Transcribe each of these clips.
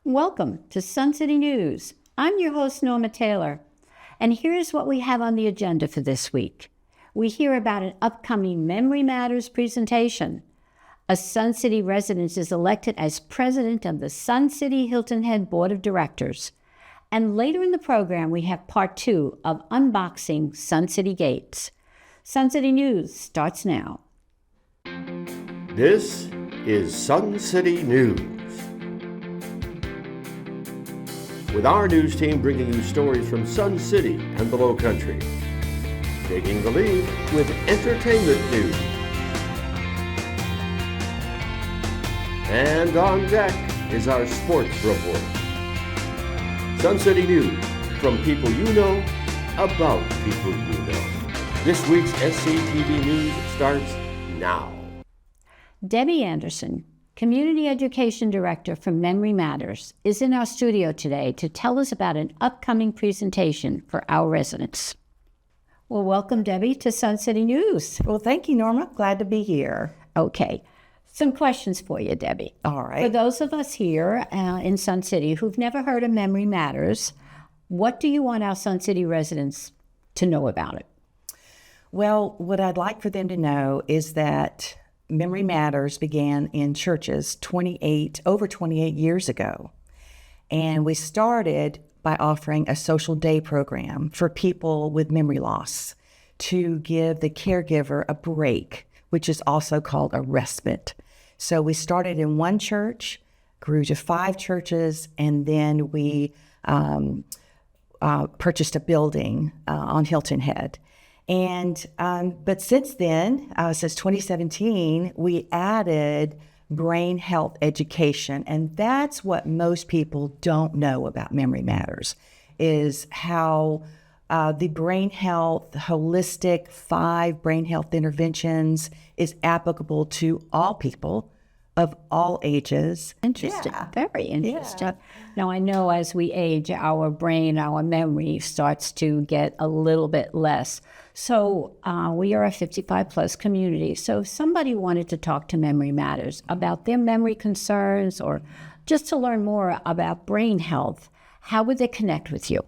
Welcome to Sun City News. I'm your host, Norma Taylor, and here's what we have on the agenda for this week. We hear about an upcoming Memory Matters presentation. A Sun City resident is elected as president of the Sun City Hilton Head Board of Directors. And later in the program, we have part 2 of Unboxing Sun City Gates. Sun City News starts now. This is Sun City News. With our news team bringing you stories from Sun City and the Low Country. Taking the lead with entertainment news. And on deck is our sports report. Sun City News, from people you know, about people you know. This week's SCTV News starts now. Debbie Anderson, Community Education Director for Memory Matters, is in our studio today to tell us about an upcoming presentation for our residents. Well, welcome, Debbie, to Sun City News. Well, thank you, Norma. Glad to be here. Okay. Some questions for you, Debbie. All right. For those of us here in Sun City who've never heard of Memory Matters, what do you want our Sun City residents to know about it? Well, what I'd like for them to know is that Memory Matters began in churches over 28 years ago. And we started by offering a social day program for people with memory loss to give the caregiver a break, which is also called a respite. So we started in one church, grew to 5 churches, and then we purchased a building on Hilton Head. And but since then, since 2017, we added brain health education, and that's what most people don't know about Memory Matters, is how the brain health, holistic 5 brain health interventions is applicable to all people of all ages. Interesting. Yeah. Very interesting. Yeah. Now, I know as we age, our brain, our memory starts to get a little bit less. So we are a 55-plus community. So if somebody wanted to talk to Memory Matters about their memory concerns or just to learn more about brain health, how would they connect with you?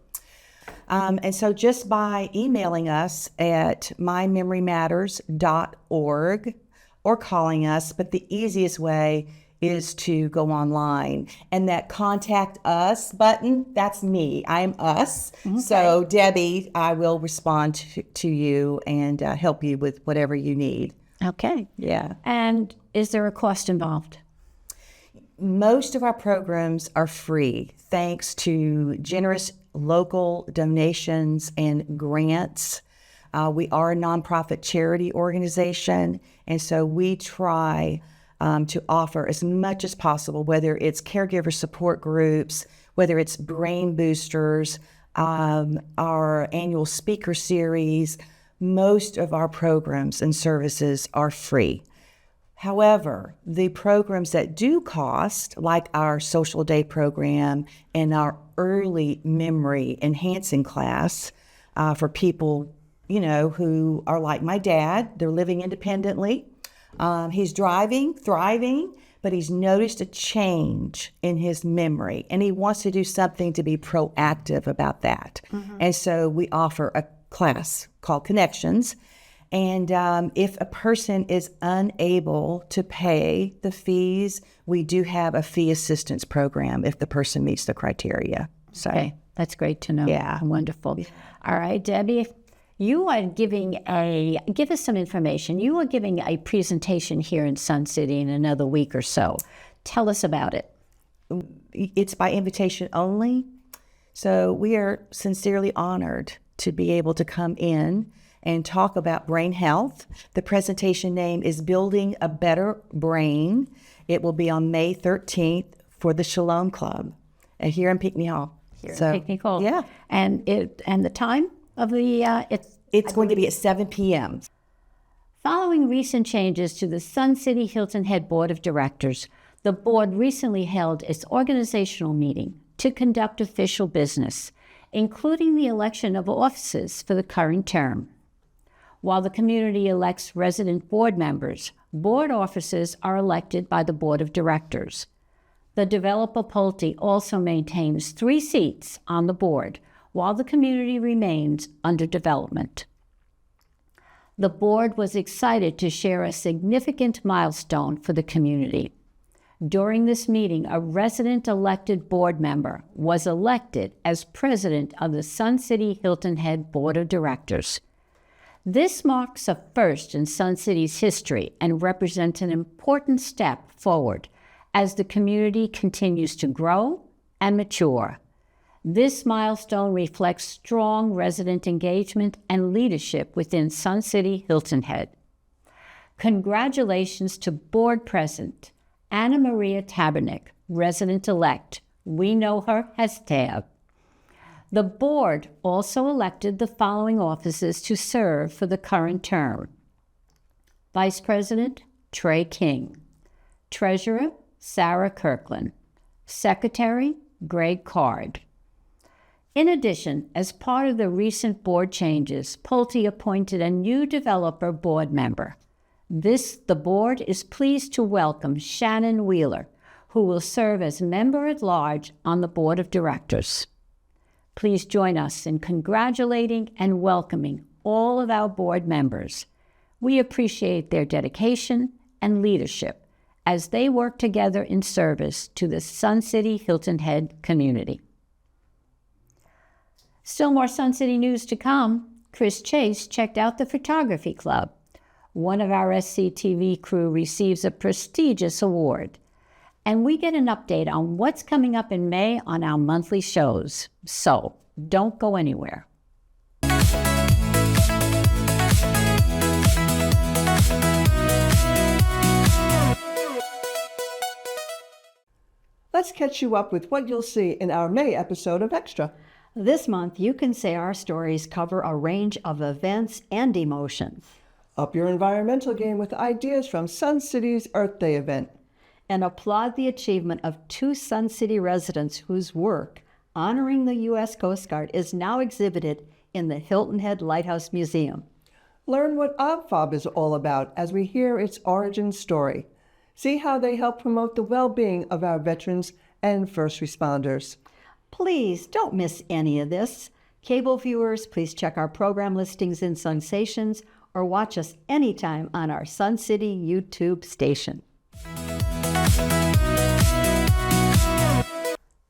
And so just by emailing us at mymemorymatters.org or calling us, but the easiest way is to go online. And that contact us button, that's me. I am us. Okay. So Debbie, I will respond to you and help you with whatever you need. Okay. Yeah. And is there a cost involved? Most of our programs are free, thanks to generous local donations and grants. We are a nonprofit charity organization, and so we try to offer as much as possible, whether it's caregiver support groups, whether it's brain boosters, our annual speaker series. Most of our programs and services are free. However, the programs that do cost, like our social day program and our early memory enhancing class for people, who are like my dad, they're living independently. He's thriving, but he's noticed a change in his memory, and he wants to do something to be proactive about that. Mm-hmm. And so we offer a class called Connections. And if a person is unable to pay the fees, we do have a fee assistance program if the person meets the criteria. So, okay, that's great to know. Yeah. Wonderful. Yeah. All right, Debbie, you are give us some information. You are giving a presentation here in Sun City in another week or so. Tell us about it. It's by invitation only. So we are sincerely honored to be able to come in and talk about brain health. The presentation name is Building a Better Brain. It will be on May 13th for the Shalom Club here in Pinckney Hall. In Pinckney Hall. Yeah. And the time of the it's going to be at 7 p.m. Following recent changes to the Sun City Hilton Head Board of Directors, the board recently held its organizational meeting to conduct official business, including the election of officers for the current term. While the community elects resident board members, board officers are elected by the board of directors. The The developer Pulte also maintains 3 seats on the board, while the community remains under development. The board was excited to share a significant milestone for the community. During this meeting, a resident-elected board member was elected as president of the Sun City Hilton Head Board of Directors. This marks a first in Sun City's history and represents an important step forward as the community continues to grow and mature. This milestone reflects strong resident engagement and leadership within Sun City Hilton Head. Congratulations to Board President Anna Maria Tabernick, resident-elect. We know her as Tab. The board also elected the following officers to serve for the current term. Vice President Trey King. Treasurer Sarah Kirkland. Secretary Greg Card. In addition, as part of the recent board changes, Pulte appointed a new developer board member. The board is pleased to welcome Shannon Wheeler, who will serve as member-at-large on the board of directors. Please join us in congratulating and welcoming all of our board members. We appreciate their dedication and leadership as they work together in service to the Sun City Hilton Head community. Still more Sun City news to come. Chris Chase checked out the photography club. One of our SCTV crew receives a prestigious award. And we get an update on what's coming up in May on our monthly shows. So don't go anywhere. Let's catch you up with what you'll see in our May episode of Extra. This month, you can say our stories cover a range of events and emotions. Up your environmental game with ideas from Sun City's Earth Day event. And applaud the achievement of 2 Sun City residents whose work, honoring the U.S. Coast Guard, is now exhibited in the Hilton Head Lighthouse Museum. Learn what OBFOB is all about as we hear its origin story. See how they help promote the well-being of our veterans and first responders. Please don't miss any of this. Cable viewers, please check our program listings in Sensations or watch us anytime on our Sun City YouTube station.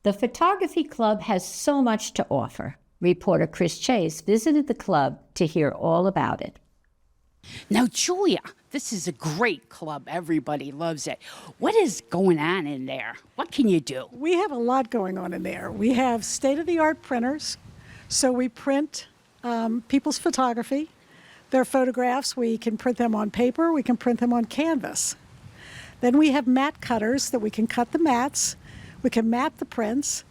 The photography club has so much to offer. Reporter Chris Chase visited the club to hear all about it. Now, Julia, this is a great club. Everybody loves it. What is going on in there? What can you do? We have a lot going on in there. We have state-of-the-art printers, so we print people's photography. Their photographs, we can print them on paper, we can print them on canvas. Then we have mat cutters that we can cut the mats, we can mat the prints,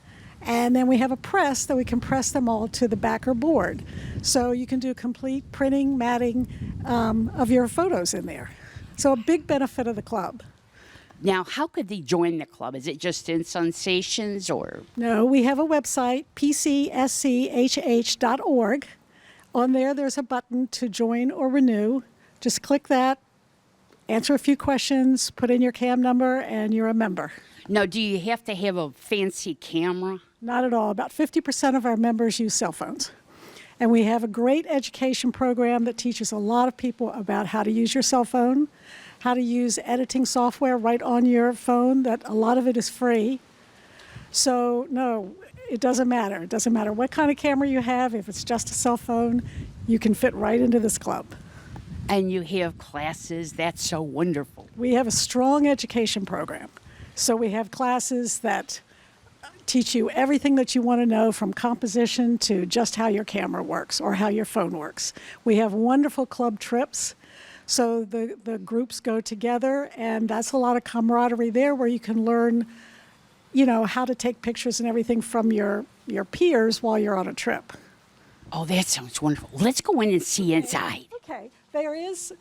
and then we have a press that we can press them all to the backer board. So you can do complete printing, matting of your photos in there. So a big benefit of the club. Now, how could they join the club? Is it just in Sensations or? No, we have a website, pcschh.org. On there, there's a button to join or renew. Just click that, answer a few questions, put in your CAM number, and you're a member. Now, do you have to have a fancy camera? Not at all. About 50% of our members use cell phones. And we have a great education program that teaches a lot of people about how to use your cell phone, how to use editing software right on your phone, that a lot of it is free. So, no, it doesn't matter. It doesn't matter what kind of camera you have. If it's just a cell phone, you can fit right into this club. And you have classes. That's so wonderful. We have a strong education program. So we have classes that teach you everything that you want to know, from composition to just how your camera works or how your phone works. We have wonderful club trips. So the groups go together, and that's a lot of camaraderie there where you can learn, you know, how to take pictures and everything from your peers while you're on a trip. Oh, that sounds wonderful. Let's go in and see inside. Okay, there is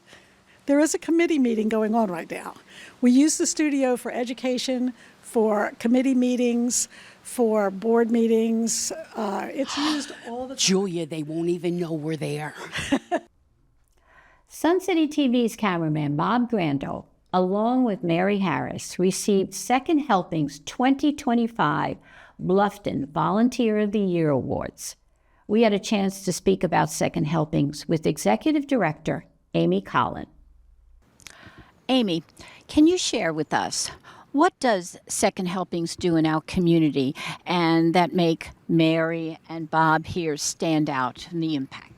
a committee meeting going on right now. We use the studio for education, for committee meetings, for board meetings. It's used all the time. Julia, they won't even know we're there. Sun City TV's cameraman Bob Grando along with Mary Harris, received Second Helpings 2025 Bluffton Volunteer of the Year Awards. We had a chance to speak about Second Helpings with Executive Director Amy Collin. Amy, can you share with us what does Second Helpings do in our community and that make Mary and Bob here stand out in the impact?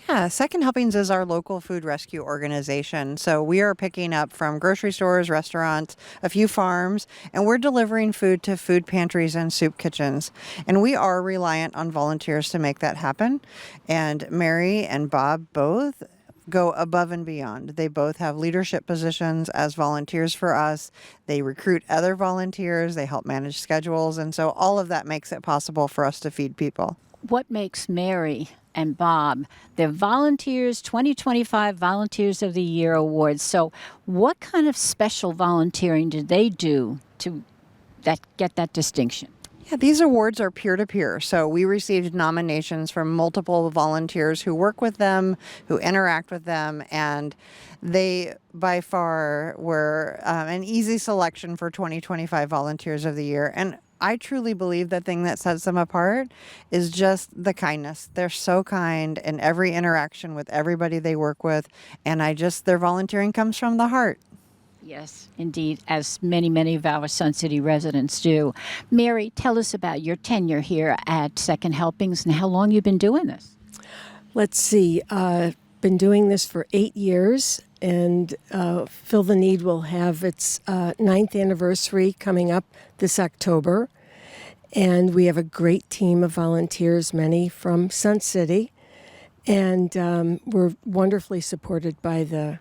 Yeah, Second Helpings is our local food rescue organization. So we are picking up from grocery stores, restaurants, a few farms, and we're delivering food to food pantries and soup kitchens. And we are reliant on volunteers to make that happen. And Mary and Bob both go above and beyond. They both have leadership positions as volunteers for us. They recruit other volunteers. They help manage schedules. And so all of that makes it possible for us to feed people. What makes Mary and Bob, they're volunteers, 2025 Volunteers of the Year Awards. So what kind of special volunteering did they do to get that distinction? Yeah, these awards are peer-to-peer. So we received nominations from multiple volunteers who work with them, who interact with them, and they by far were an easy selection for 2025 Volunteers of the Year. And I truly believe the thing that sets them apart is just the kindness. They're so kind in every interaction with everybody they work with, and their volunteering comes from the heart. Yes, indeed, as many, many of our Sun City residents do. Mary, tell us about your tenure here at Second Helpings and how long you've been doing this. Let's see, been doing this for 8 years, and Fill the Need will have its 9th anniversary coming up this October. And we have a great team of volunteers, many from Sun City, and we're wonderfully supported by the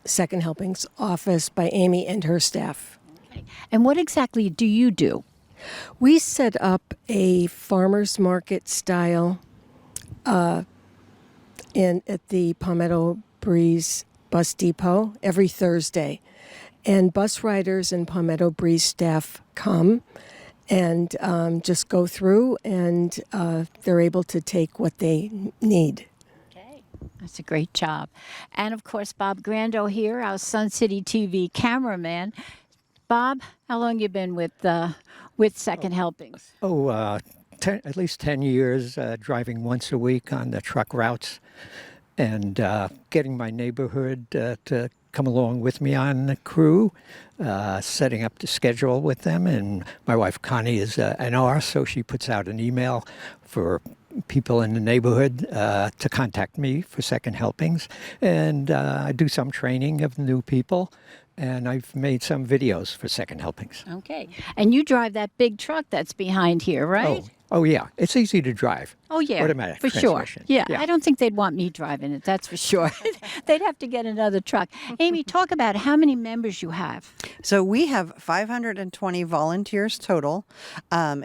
Second Helpings office, by Amy and her staff. Okay. And what exactly do you do? We set up a farmer's market style at the Palmetto Breeze bus depot every Thursday. And bus riders and Palmetto Breeze staff come and just go through, and they're able to take what they need. That's a great job. And of course, Bob Grando here, our Sun City TV cameraman. Bob, how long you been with Second Helpings? At least 10 years, driving once a week on the truck routes and getting my neighborhood to come along with me on the crew, setting up the schedule with them. And my wife Connie is an R, so she puts out an email for people in the neighborhood to contact me for Second Helpings. And I do some training of new people. And I've made some videos for Second Helpings. Okay. And you drive that big truck that's behind here, right? Oh yeah. It's easy to drive. Oh, yeah. Automatic for sure. transmission. Yeah, I don't think they'd want me driving it, that's for sure. They'd have to get another truck. Amy, talk about how many members you have. So we have 520 volunteers total.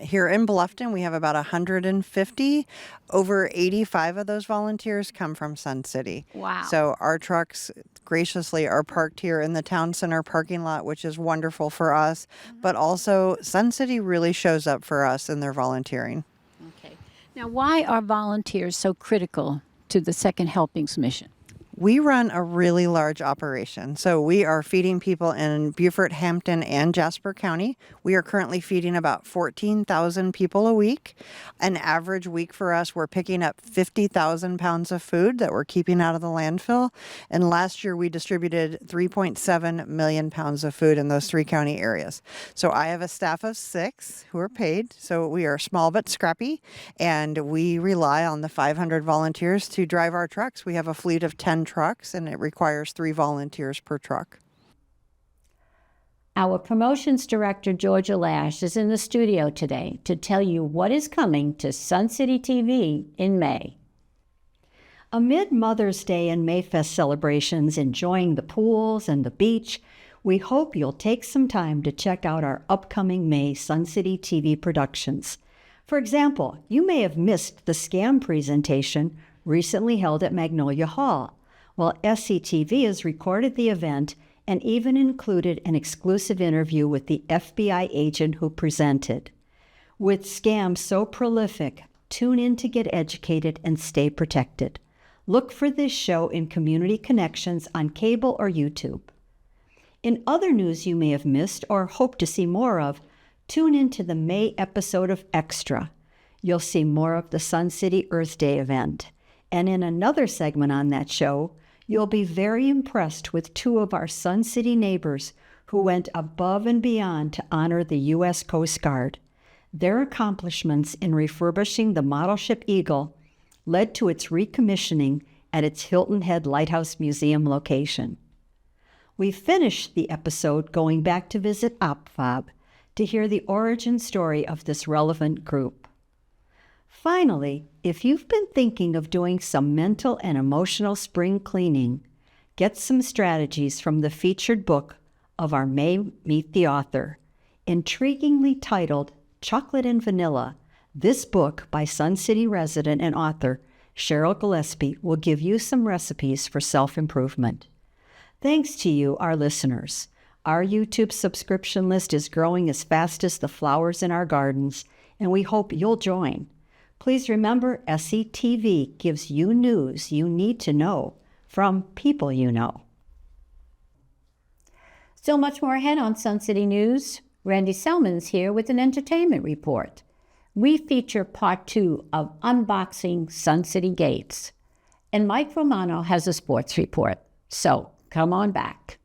Here in Bluffton, we have about 150. Over 85 of those volunteers come from Sun City. Wow. So our trucks graciously are parked here in the town center parking lot, which is wonderful for us. But also, Sun City really shows up for us in their volunteering. Okay. Now, why are volunteers so critical to the Second Helpings mission? We run a really large operation. So we are feeding people in Beaufort, Hampton, and Jasper County. We are currently feeding about 14,000 people a week. An average week for us, we're picking up 50,000 pounds of food that we're keeping out of the landfill. And last year we distributed 3.7 million pounds of food in those 3 county areas. So I have a staff of 6 who are paid. So we are small but scrappy, and we rely on the 500 volunteers to drive our trucks. We have a fleet of 10 trucks, and it requires 3 volunteers per truck. Our promotions director, Georgia Lash, is in the studio today to tell you what is coming to Sun City TV in May. Amid Mother's Day and Mayfest celebrations, enjoying the pools and the beach, we hope you'll take some time to check out our upcoming May Sun City TV productions. For example, you may have missed the Scam presentation recently held at Magnolia Hall. Well, SCTV has recorded the event and even included an exclusive interview with the FBI agent who presented. With scams so prolific, tune in to get educated and stay protected. Look for this show in Community Connections on cable or YouTube. In other news you may have missed or hope to see more of, tune into the May episode of Extra. You'll see more of the Sun City Earth Day event. And in another segment on that show, you'll be very impressed with two of our Sun City neighbors who went above and beyond to honor the U.S. Coast Guard. Their accomplishments in refurbishing the model ship Eagle led to its recommissioning at its Hilton Head Lighthouse Museum location. We finished the episode going back to visit OPFOB to hear the origin story of this relevant group. Finally, if you've been thinking of doing some mental and emotional spring cleaning, get some strategies from the featured book of our May Meet the Author. Intriguingly titled Chocolate and Vanilla, this book by Sun City resident and author Cheryl Gillespie will give you some recipes for self-improvement. Thanks to you, our listeners. Our YouTube subscription list is growing as fast as the flowers in our gardens, and we hope you'll join. Please remember, SCTV gives you news you need to know from people you know. Still much more ahead on Sun City News. Randy Selman's here with an entertainment report. We feature part 2 of Unboxing Sun City Gates. And Mike Romano has a sports report. So come on back.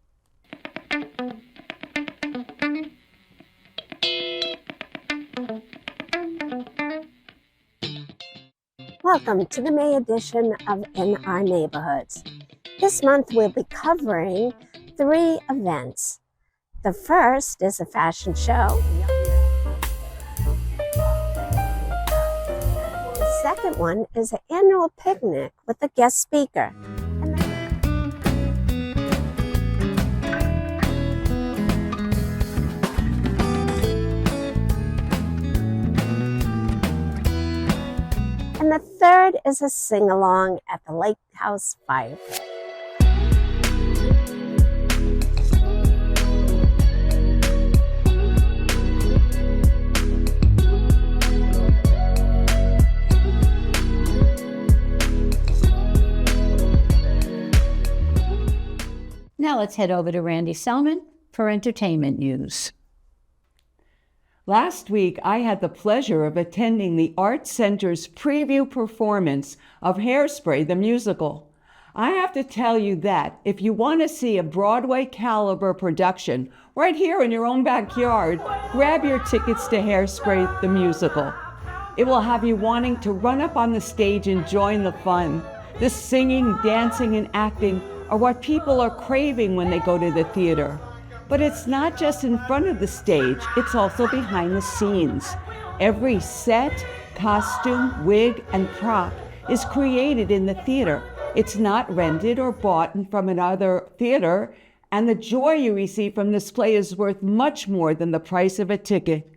Welcome to the May edition of In Our Neighborhoods. This month we'll be covering 3 events. The first is a fashion show. The second one is an annual picnic with a guest speaker. And the third is a sing-along at the Lake House Fire Pit. Now let's head over to Randy Selman for entertainment news. Last week, I had the pleasure of attending the Arts Center's preview performance of Hairspray the musical. I have to tell you that if you want to see a Broadway caliber production right here in your own backyard, grab your tickets to Hairspray the musical. It will have you wanting to run up on the stage and join the fun. The singing, dancing, and acting are what people are craving when they go to the theater. But it's not just in front of the stage, it's also behind the scenes. Every set, costume, wig, and prop is created in the theater. It's not rented or bought from another theater, and the joy you receive from this play is worth much more than the price of a ticket.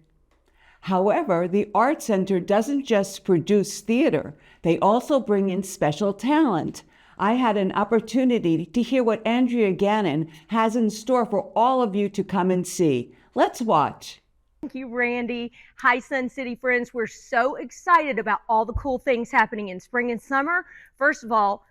However, the Arts Center doesn't just produce theater, they also bring in special talent. I had an opportunity to hear what Andrea Gannon has in store for all of you to come and see. Let's watch. Thank you, Randy. Hi, Sun City friends. We're so excited about all the cool things happening in spring and summer. First of all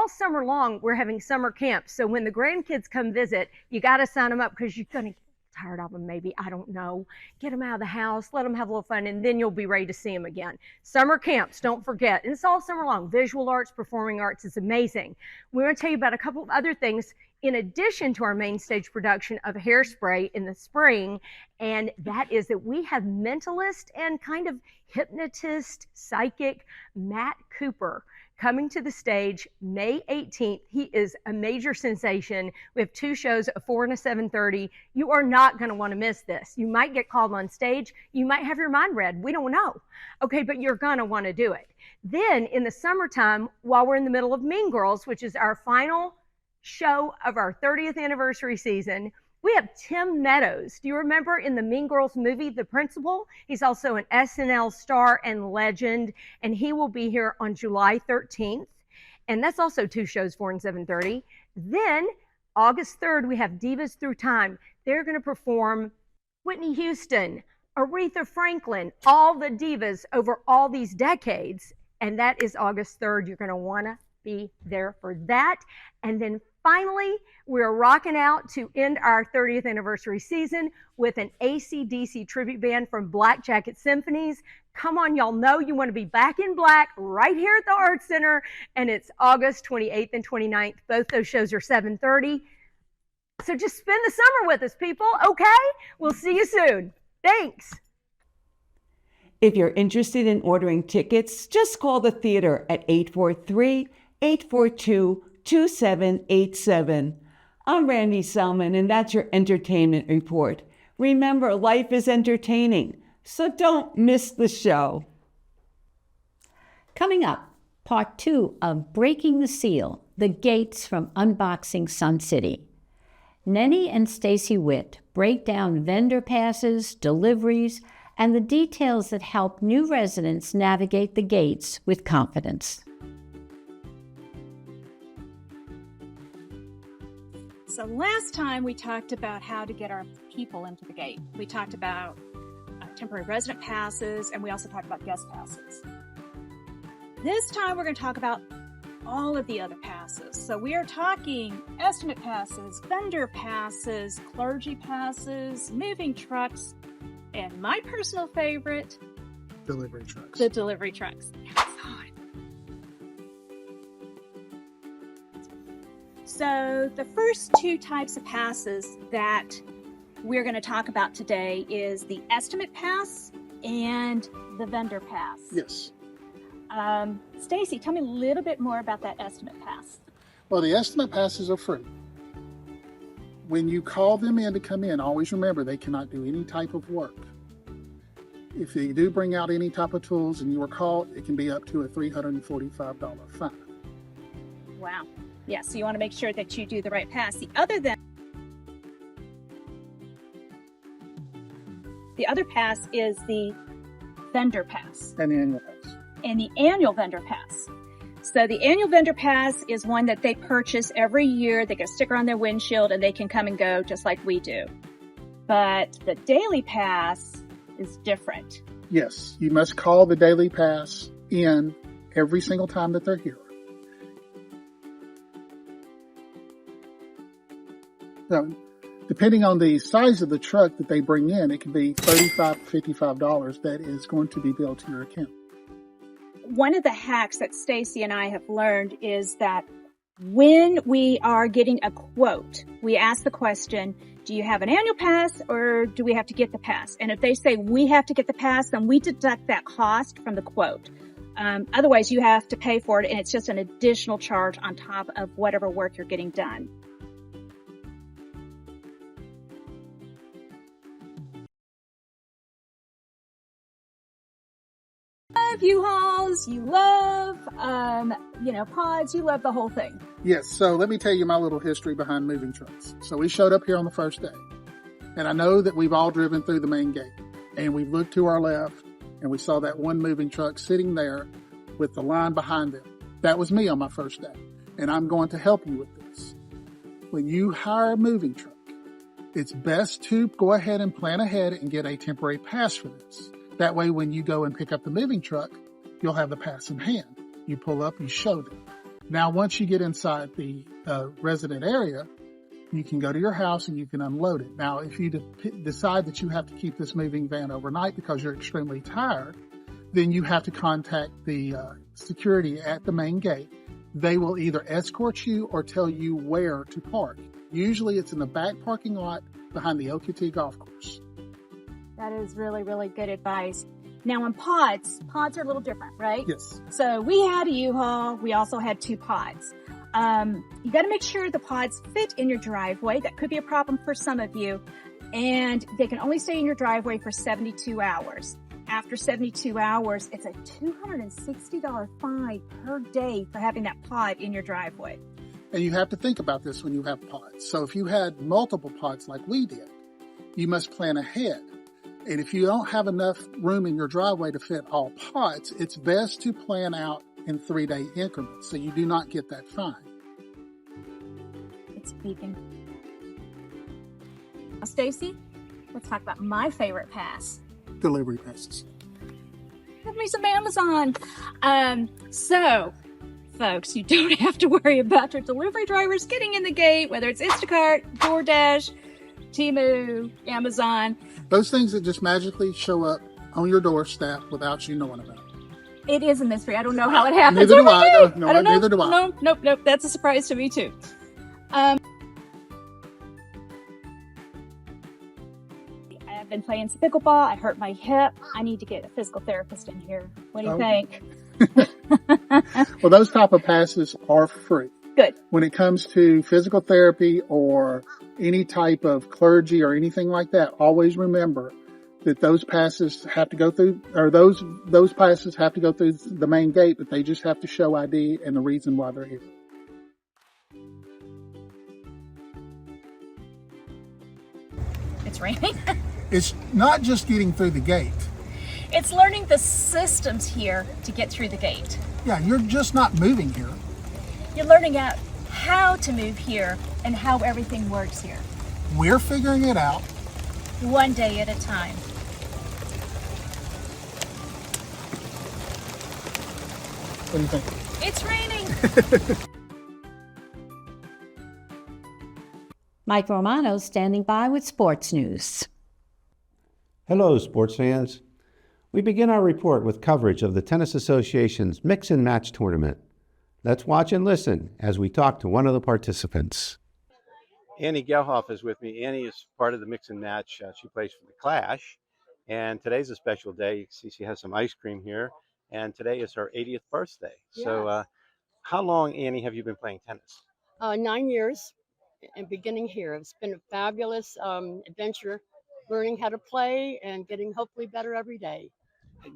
summer long, we're having summer camps. So when the grandkids come visit, you got to sign them up because you're going to get tired of them maybe. I don't know. Get them out of the house, let them have a little fun, and then you'll be ready to see them again. Summer camps, don't forget. And it's all summer long. Visual arts, performing arts, it's amazing. We're going to tell you about a couple of other things in addition to our main stage production of Hairspray in the spring, and that is that we have mentalist and kind of hypnotist, psychic Matt Cooper coming to the stage May 18th. He is a major sensation. We have 2 shows, a 4 and a 7:30. You are not going to want to miss this. You might get called on stage. You might have your mind read. We don't know. Okay, but you're going to want to do it. Then in the summertime, while we're in the middle of Mean Girls, which is our final show of our 30th anniversary season, we have Tim Meadows. Do you remember in the Mean Girls movie, The Principal? He's also an SNL star and legend, and he will be here on July 13th. And that's also 2 shows, 4 and 7:30. Then August 3rd, we have Divas Through Time. They're going to perform Whitney Houston, Aretha Franklin, all the divas over all these decades. And that is August 3rd. You're going to want to be there for that. And then finally, we're rocking out to end our 30th anniversary season with an AC/DC tribute band from Black Jacket Symphonies. Come on, y'all know you want to be back in black right here at the Arts Center, and it's August 28th and 29th. Both those shows are 7:30. So just spend the summer with us, people, okay? We'll see you soon. Thanks. If you're interested in ordering tickets, just call the theater at 843-842-2787. I'm Randy Selman, and that's your entertainment report. Remember, life is entertaining, so don't miss the show. Coming up, part 2 of Breaking the Seal, the Gates from Unboxing Sun City. Nenny and Stacy Witt break down vendor passes, deliveries, and the details that help new residents navigate the gates with confidence. So last time we talked about how to get our people into the gate. We talked about temporary resident passes, and we also talked about guest passes. This time we're going to talk about all of the other passes. So we are talking estimate passes, vendor passes, clergy passes, moving trucks, and my personal favorite, delivery trucks. The delivery trucks. So the first 2 types of passes that we're going to talk about today is the estimate pass and the vendor pass. Yes. Stacy, tell me a little bit more about that estimate pass. Well, the estimate passes are free. When you call them in to come in, always remember they cannot do any type of work. If they do bring out any type of tools and you are caught, it can be up to a $345 fine. Wow. Yeah, so you want to make sure that you do the right pass. The other pass is the vendor pass. And the annual pass. And the annual vendor pass. So the annual vendor pass is one that they purchase every year. They get a sticker on their windshield and they can come and go just like we do. But the daily pass is different. Yes, you must call the daily pass in every single time that they're here. Now, depending on the size of the truck that they bring in, it can be $35 to $55 that is going to be billed to your account. One of the hacks that Stacy and I have learned is that when we are getting a quote, we ask the question, do you have an annual pass or do we have to get the pass? And if they say we have to get the pass, then we deduct that cost from the quote. Otherwise, you have to pay for it, and it's just an additional charge on top of whatever work you're getting done. Love U-Hauls, you love, pods, you love the whole thing. Yes, so let me tell you my little history behind moving trucks. So we showed up here on the first day, and I know that we've all driven through the main gate, and we looked to our left, and we saw that one moving truck sitting there with the line behind them. That was me on my first day, and I'm going to help you with this. When you hire a moving truck, it's best to go ahead and plan ahead and get a temporary pass for this. That way, when you go and pick up the moving truck, you'll have the pass in hand. You pull up, you show them. Now, once you get inside the resident area, you can go to your house and you can unload it. Now, if you decide that you have to keep this moving van overnight because you're extremely tired, then you have to contact the security at the main gate. They will either escort you or tell you where to park. Usually it's in the back parking lot behind the OQT golf course. That is really, really good advice. Now on pods are a little different, right? Yes. So we had a U-Haul. We also had 2 pods. You got to make sure the pods fit in your driveway. That could be a problem for some of you. And they can only stay in your driveway for 72 hours. After 72 hours, it's a $260 fine per day for having that pod in your driveway. And you have to think about this when you have pods. So if you had multiple pods like we did, you must plan ahead. And if you don't have enough room in your driveway to fit all pods, it's best to plan out in 3-day increments so you do not get that fine. It's beeping. Now, Stacy, let's talk about my favorite pass. Delivery passes. Give me some Amazon. So folks. You don't have to worry about your delivery drivers getting in the gate, whether it's Instacart, DoorDash, Temu, Amazon. Those things that just magically show up on your doorstep without you knowing about it. It is a mystery. I don't know how it happens. Neither do I. Day. No, I don't know. neither do I. Nope. That's a surprise to me too. I've been playing some pickleball. I hurt my hip. I need to get a physical therapist in here. What do you think? Well, those type of passes are free. Good. When it comes to physical therapy or any type of clergy or anything like that, always remember that those passes have to go through, or those passes have to go through the main gate, but they just have to show ID and the reason why they're here. It's raining. It's not just getting through the gate. It's learning the systems here to get through the gate. Yeah, you're just not moving here. You're learning out how to move here and how everything works here. We're figuring it out. One day at a time. What do you think? It's raining. Mike Romano standing by with sports news. Hello, sports fans. We begin our report with coverage of the Tennis Association's Mix and Match tournament. Let's watch and listen as we talk to one of the participants. Annie Gelhoff is with me. Annie is part of the Mix and Match. She plays for the Clash. And today's a special day. You can see she has some ice cream here. And today is her 80th birthday. Yes. So how long, Annie, have you been playing tennis? 9 years and beginning here. It's been a fabulous adventure, learning how to play and getting hopefully better every day.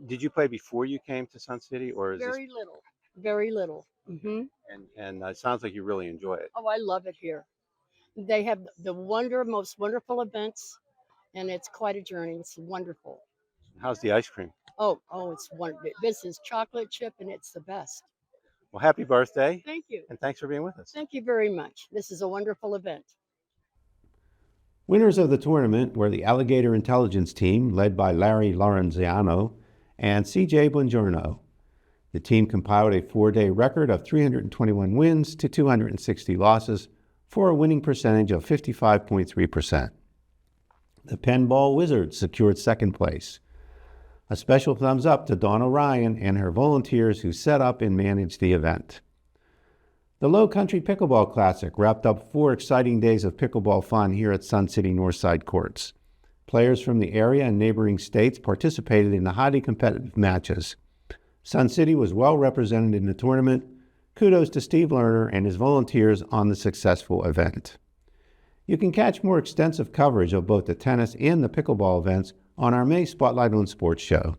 Did you play before you came to Sun City, or is Very little. Mm-hmm. And it sounds like you really enjoy it. Oh, I love it here. They have the most wonderful events, and it's quite a journey. It's wonderful. How's the ice cream? Oh, it's wonderful. This is chocolate chip, and it's the best. Well, happy birthday. Thank you. And thanks for being with us. Thank you very much. This is a wonderful event. Winners of the tournament were the Alligator Intelligence Team, led by Larry Lorenziano and CJ Buongiorno. The team compiled a 4-day record of 321 wins to 260 losses for a winning percentage of 55.3%. The Penn Ball Wizards secured second place. A special thumbs up to Dawn O'Ryan and her volunteers who set up and managed the event. The Low Country Pickleball Classic wrapped up 4 exciting days of pickleball fun here at Sun City Northside Courts. Players from the area and neighboring states participated in the highly competitive matches. Sun City was well represented in the tournament. Kudos to Steve Lerner and his volunteers on the successful event. You can catch more extensive coverage of both the tennis and the pickleball events on our May Spotlight on Sports show.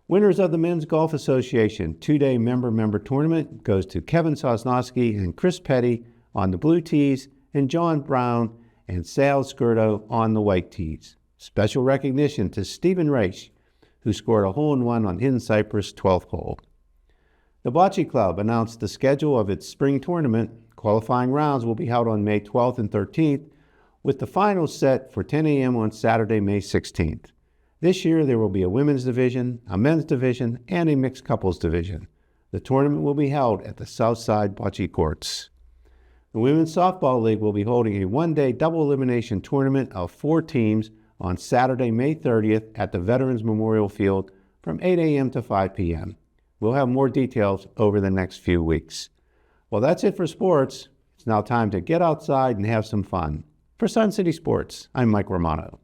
Winners of the Men's Golf Association 2-day member tournament goes to Kevin Sosnowski and Chris Petty on the blue tees and John Brown and Sal Skirto on the white tees. Special recognition to Stephen Reich, who scored a hole-in-one on Hidden Cypress 12th hole. The Bocce Club announced the schedule of its spring tournament. Qualifying rounds will be held on May 12th and 13th, with the finals set for 10 a.m. on Saturday, May 16th. This year, there will be a women's division, a men's division, and a mixed couples division. The tournament will be held at the Southside Bocce Courts. The Women's Softball League will be holding a 1-day double elimination tournament of 4 teams on Saturday, May 30th at the Veterans Memorial Field from 8 a.m. to 5 p.m. We'll have more details over the next few weeks. Well, that's it for sports. It's now time to get outside and have some fun. For Sun City Sports, I'm Mike Romano.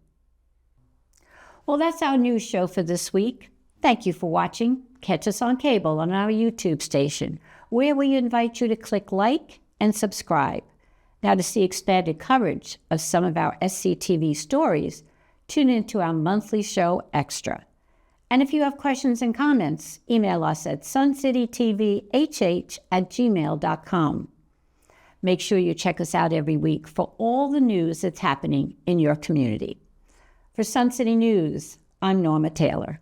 Well, that's our news show for this week. Thank you for watching. Catch us on cable on our YouTube station, where we invite you to click like and subscribe. Now, to see expanded coverage of some of our SCTV stories, tune into our monthly show Extra. And if you have questions and comments, email us at suncitytvhh@gmail.com. Make sure you check us out every week for all the news that's happening in your community. For Sun City News, I'm Norma Taylor.